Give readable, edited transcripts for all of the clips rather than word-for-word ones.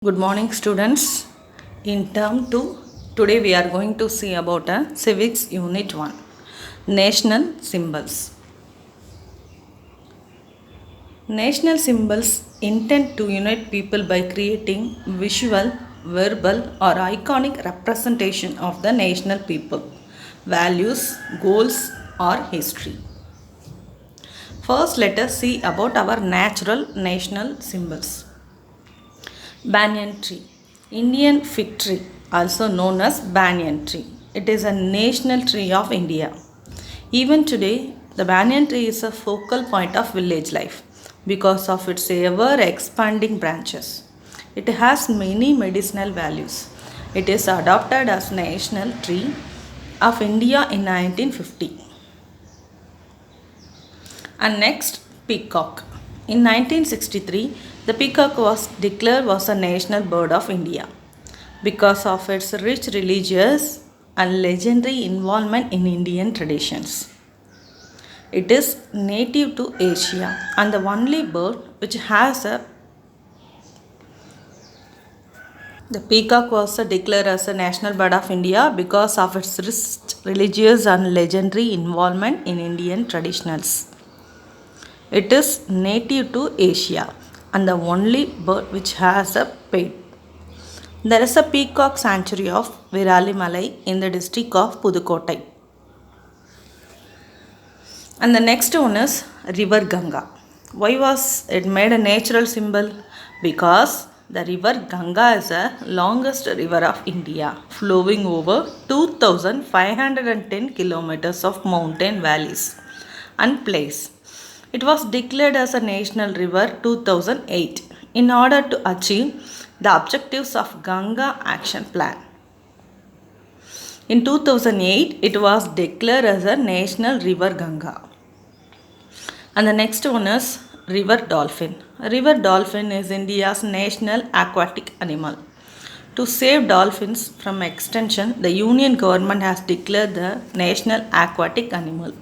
Good morning, students. In term 2, today we are going to see about Civics Unit 1, National Symbols. National symbols intend to unite people by creating visual, verbal, or iconic representation of the national people, values, goals, or history. First, let us see about our natural national symbols. Banyan tree. Indian fig tree, also known as banyan tree. It is a national tree of India. Even today, the banyan tree is a focal point of village life because of its ever expanding branches. It has many medicinal values. It is adopted as national tree of India in 1950. And next, peacock. In 1963, the peacock was declared was a national bird of India because of its rich religious and legendary involvement in Indian traditions. It is native to Asia and the only bird which has a the peacock was declared as a national bird of India because of its rich religious and legendary involvement in Indian traditions. It is native to Asia and the only bird which has a pet. There is a peacock sanctuary of Viralimalai in the district of Pudukottai. And the next one is River Ganga. Why was it made a natural symbol? Because the river Ganga is the longest river of India, flowing over 2510 kilometers of mountain valleys and plains. It was declared as a national river 2008 in order to achieve the objectives of Ganga Action Plan. In 2008, it was declared as a national river Ganga. And the next one is river dolphin. River dolphin is India's national aquatic animal. To save dolphins from extinction, the Union government has declared the national aquatic animal.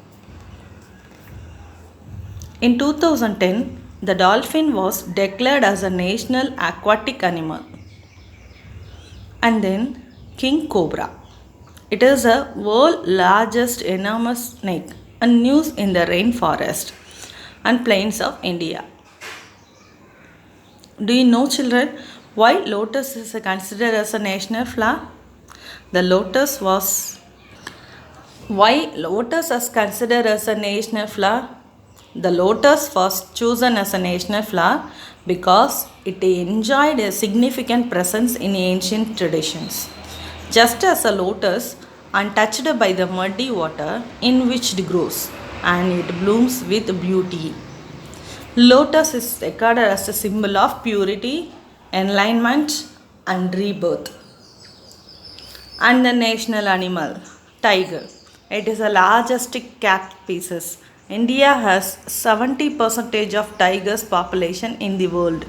In 2010, the dolphin was declared as a national aquatic animal. And then king cobra. It is the world's largest enormous snake and lives in the rainforest and plains of India. Do you know, children, why lotus is considered as a national flower? The lotus was Why lotus is considered as a national flower? The lotus was chosen as a national flower because it enjoyed a significant presence in ancient traditions. Just as a lotus, untouched by the muddy water in which it grows, and it blooms with beauty. Lotus is regarded as a symbol of purity, enlightenment, and rebirth. And the national animal, tiger. It is the largest cat species. India has 70% of tigers population in the world.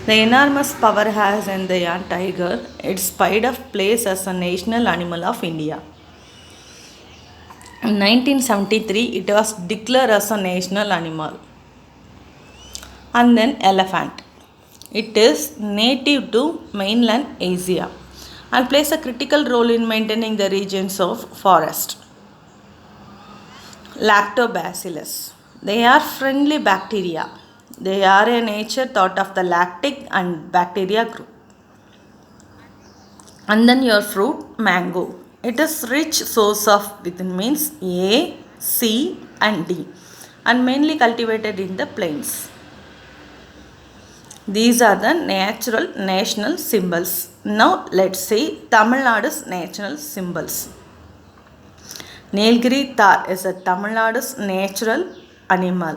The enormous power has in the young tiger, its pride of place as a national animal of India. In 1973, it was declared as a national animal. And then elephant. It is native to mainland Asia and plays a critical role in maintaining the regions of forest. Lactobacillus. They are friendly bacteria. They are a nature thought of the lactic and bacteria group. And then your fruit, mango. It is rich source of vitamins A, C and D and mainly cultivated in the plains. These are the natural national symbols. Now let's see Tamil Nadu's national symbols. Nilgiri Tar is a Tamil Nadu's natural animal.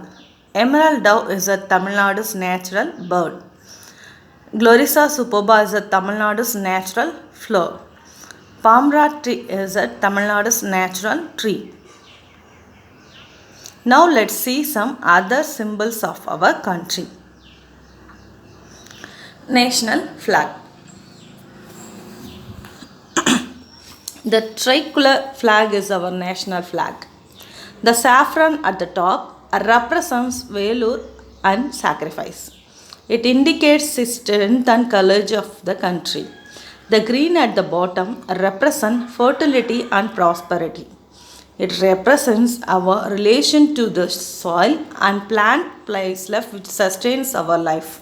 Emerald dove is a Tamil Nadu's natural bird. Glorissa superba is a Tamil Nadu's natural flower. Palmra tree is a Tamil Nadu's natural tree. Now let's see some other symbols of our country. National flag. The tricolor flag is our national flag. The saffron at the top represents valor and sacrifice. It indicates the strength and courage of the country. The green at the bottom represents fertility and prosperity. It represents our relation to the soil and plant life which sustains our life.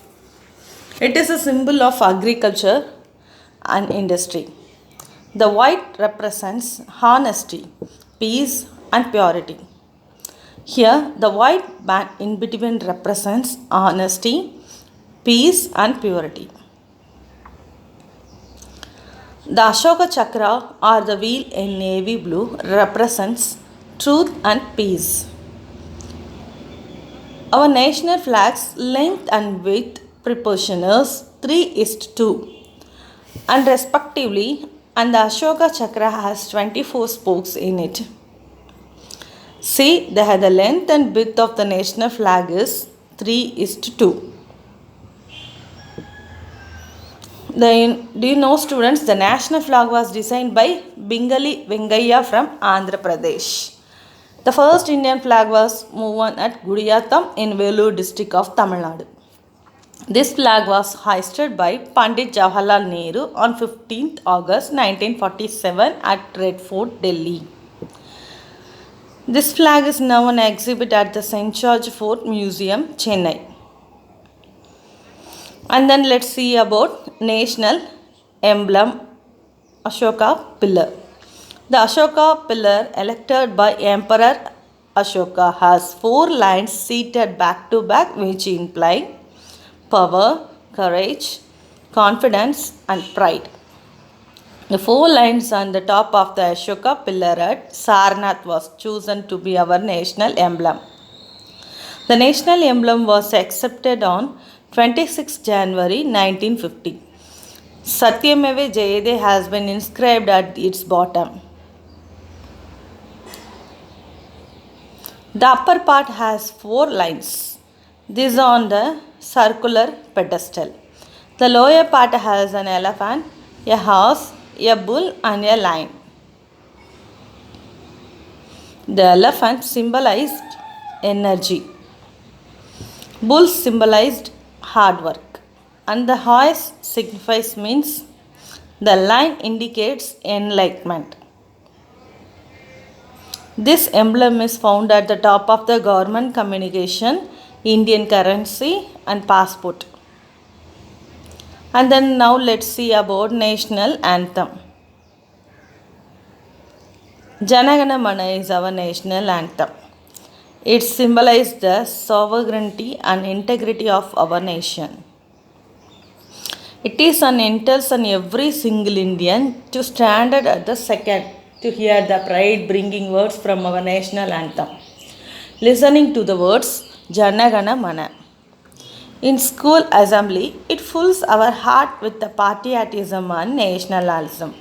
It is a symbol of agriculture and industry. The white represents honesty, peace, and purity. Here, the white band in between represents honesty, peace, and purity. The Ashoka Chakra or the wheel in navy blue represents truth and peace. Our national flag's length and width proportion is 3:2 and respectively, and the Ashoka Chakra has 24 spokes in it. See, the length and width of the national flag is 3:2. Do you know, students, the national flag was designed by Bingali Vengaya from Andhra Pradesh. The first Indian flag was woven at Gudiyatham in Vellore district of Tamil Nadu. This flag was hoisted by Pandit Jawaharlal Nehru on 15th August 1947 at Red Fort, Delhi. This flag is now an exhibit at the St. George Fort Museum, Chennai. And then let's see about national emblem, Ashoka pillar. The Ashoka pillar elected by Emperor Ashoka has 4 lines seated back to back which imply power, courage, confidence, and pride. The 4 lines on the top of the Ashoka pillar at Sarnath was chosen to be our national emblem. The national emblem was accepted on 26 January 1950. Satyameva Jayate has been inscribed at its bottom. The upper part has 4 lines. These are on the circular pedestal. The lower part has an elephant, a horse, a bull, and a lion. The elephant symbolized energy. Bull symbolized hard work, and the horse signifies means. The line indicates enlightenment. This emblem is found at the top of the government communication, Indian currency, and passport. And then now let's see about national anthem. Jana Gana Mana is our national anthem. It symbolizes the sovereignty and integrity of our nation. It is an entails on every single Indian to stand at the second to hear the pride bringing words from our national anthem. Listening to the words Jana Gana Mana. In school assembly, it fills our heart with the patriotism and nationalism.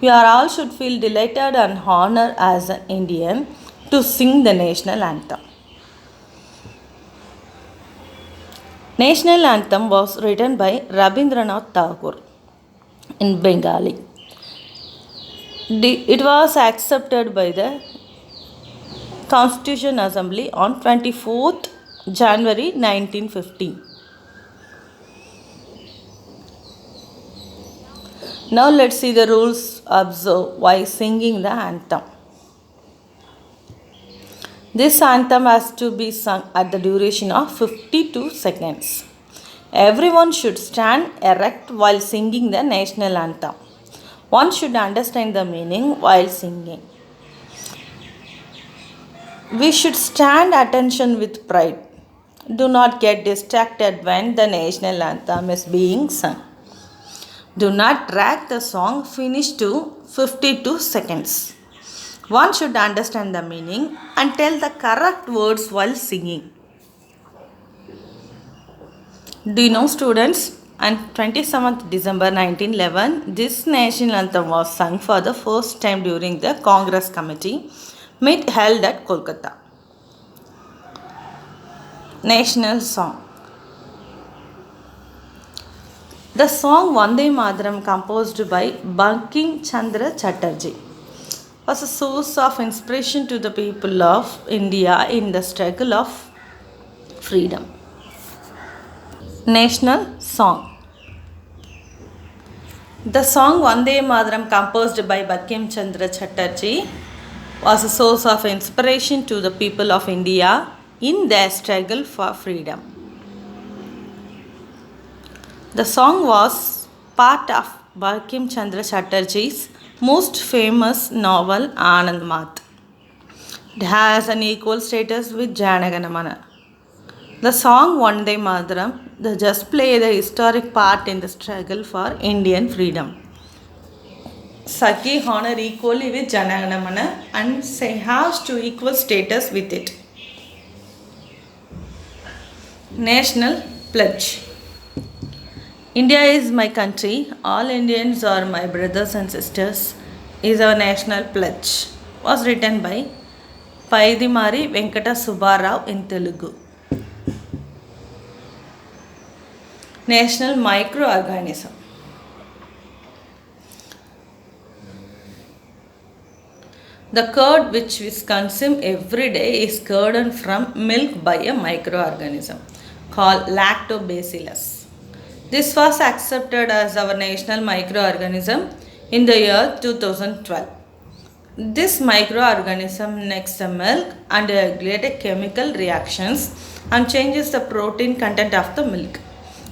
We are all should feel delighted and honored as an Indian to sing the national anthem. National anthem was written by Rabindranath Tagore in Bengali. It was accepted by the Constitution Assembly on 24th January 1950. Now let's see the rules observed while singing the anthem. This anthem has to be sung at the duration of 52 seconds. Everyone should stand erect while singing the national anthem. One should understand the meaning while singing. We should stand attention with pride. Do not get distracted when the national anthem is being sung. Do not drag the song finish to 52 seconds. One should understand the meaning and tell the correct words while singing. Do you know, students, on 27th December 1911, this national anthem was sung for the first time during the Congress Committee meet held at Kolkata. National song. The song Vande Mataram, composed by Bankim Chandra Chatterjee, was a source of inspiration to the people of India in the struggle of freedom. National song. The song Vande Mataram, composed by Bankim Chandra Chatterjee, was a source of inspiration to the people of India in their struggle for freedom. The song was part of Bankim Chandra Chatterjee's most famous novel Anand Math. It has an equal status with Janaganamana. The song Vande Mataram just play the historic part in the struggle for Indian freedom. Saki honor equally with Janaganamana and has to equal status with it. National Pledge. India is my country, all Indians are my brothers and sisters is our national pledge. Was written by Paidimari Venkata Subbarao in Telugu. National Microorganism. The curd which we consume every day is curded from milk by a microorganism called Lactobacillus. This was accepted as our national microorganism in the year 2012. This microorganism makes the milk and regulates chemical reactions and changes the protein content of the milk.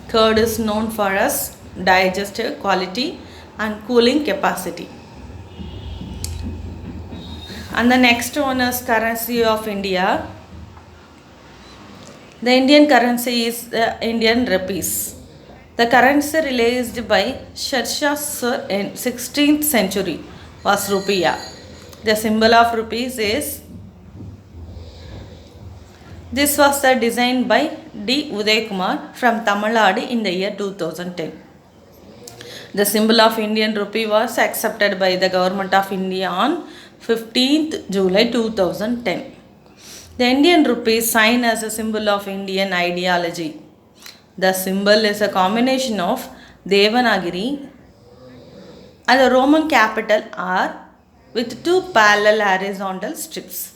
Curd is known for its digestive quality and cooling capacity. And the next one is currency of India. The Indian currency is the Indian rupees. The currency released by Sher Shah in 16th century was rupiah. The symbol of rupees is. This was designed by D. Uday Kumar from Tamil Nadu in the year 2010. The symbol of Indian rupee was accepted by the Government of India on 15th July 2010. The Indian rupee is sign as a symbol of Indian ideology. The symbol is a combination of Devanagari and the Roman capital R with two parallel horizontal strips.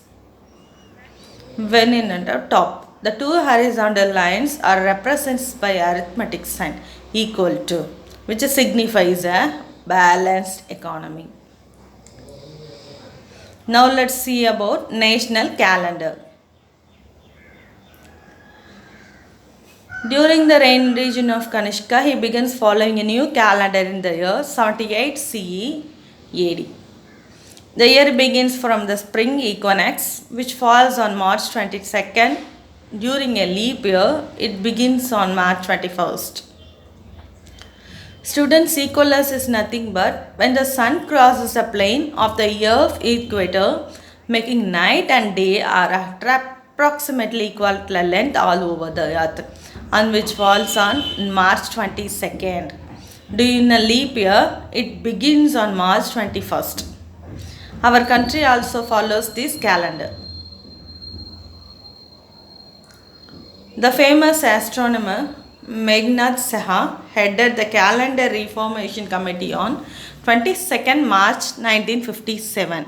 When in the top, the two horizontal lines are represented by arithmetic sign equal to, which signifies a balanced economy. Now let's see about national calendar. During the reign region of Kanishka, he begins following a new calendar in the year 78 CE AD. The year begins from the spring equinox, which falls on March 22nd. During a leap year, it begins on March 21st. Students' equalus is nothing but when the sun crosses the plane of the Earth equator, making night and day are approximately equal length all over the Earth, and which falls on March 22nd. During a leap year, it begins on March 21st. Our country also follows this calendar. The famous astronomer Meghnad Saha headed the Calendar Reformation Committee on 22nd March 1957.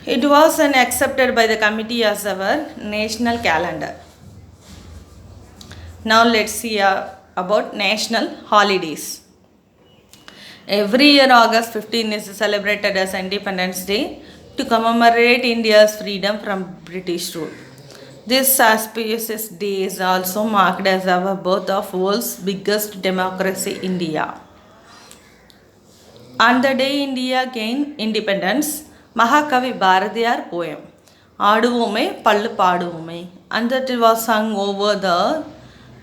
It was accepted by the committee as our national calendar. Now let's see about national holidays. Every year August 15 is celebrated as Independence Day to commemorate India's freedom from British rule. This auspicious day is also marked as our birth of world's biggest democracy, India. On the day India gained independence, Mahakavi Bharatiyar poem Aaduvume Pallu Paaduvume, and that was sung over the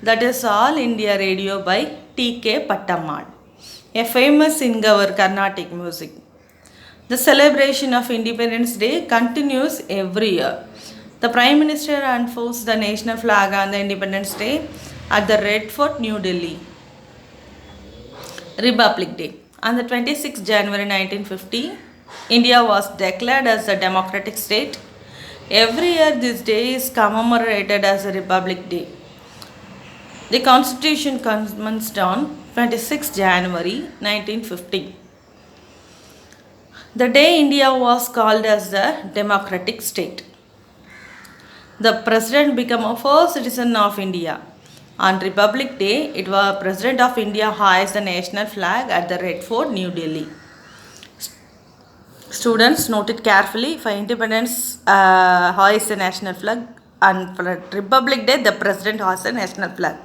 That is All India Radio by T.K. Pattammal, a famous singer of Carnatic music. The celebration of Independence Day continues every year. The Prime Minister unfolds the national flag on the Independence Day at the Red Fort, New Delhi. Republic Day. On the 26th January 1950, India was declared as a democratic state. Every year this day is commemorated as a Republic Day. The Constitution commenced on 26 January 1950. The day India was called as the democratic state. The President became a first citizen of India On Republic Day, it was President of India hoists the national flag at the Red Fort, New Delhi. Students, note it carefully. For independence, hoist the national flag, and for Republic Day, the President hoists the national flag.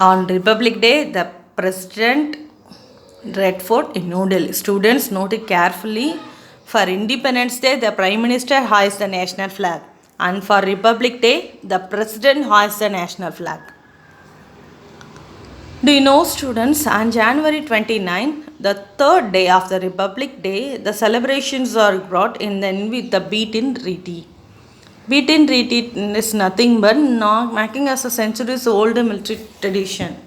On Republic Day, the President Red Fort in New Delhi. Students, note it carefully. For Independence Day, the Prime Minister hoists the national flag, and for Republic Day, the President hoists the national flag. Do you know, students, on January 29, the third day of the Republic Day, the celebrations are brought in then with the beat-in treaty. Beat-in treaty is nothing but marking as a centuries-old military tradition.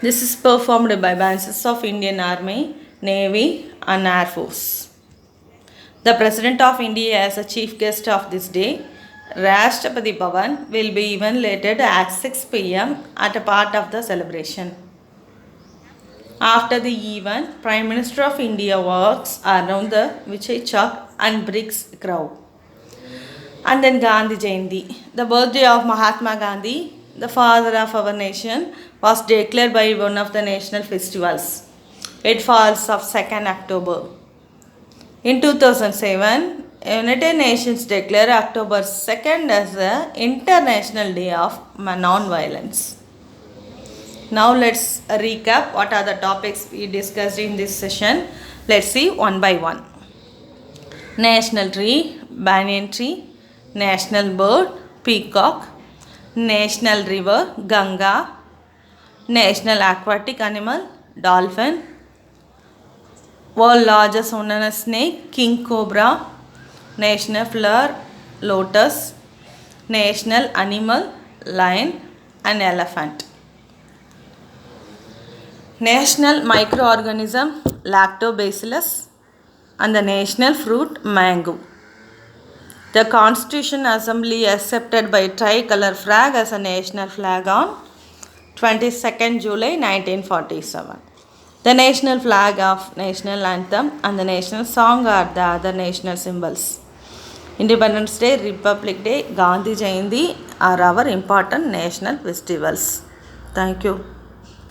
This is performed by branches of Indian Army, Navy and Air Force. The President of India as a chief guest of this day. Rashtrapati Bhavan will be illuminated at 6 p.m. at a part of the celebration. After the event, Prime Minister of India walks around the Vijay Chowk and brings crowd. And then Gandhi Jayanti, the birthday of Mahatma Gandhi, the father of our nation, was declared by one of the national festivals. It falls of 2nd October. In 2007, United Nations declared October 2nd as the International Day of Non-Violence. Now let's recap what are the topics we discussed in this session. Let's see one by one. National tree, banyan tree. National bird, peacock. National river, Ganga. National aquatic animal, dolphin. World largest venomous snake, king cobra. National flower, lotus. National animal, lion and elephant. National microorganism, lactobacillus. And the national fruit, mango. The Constitution Assembly accepted by tricolor flag as a national flag on 22nd July 1947. The national flag of national anthem and the national song are the other national symbols. Independence Day, Republic Day, Gandhi Jayanti are our important national festivals. Thank you.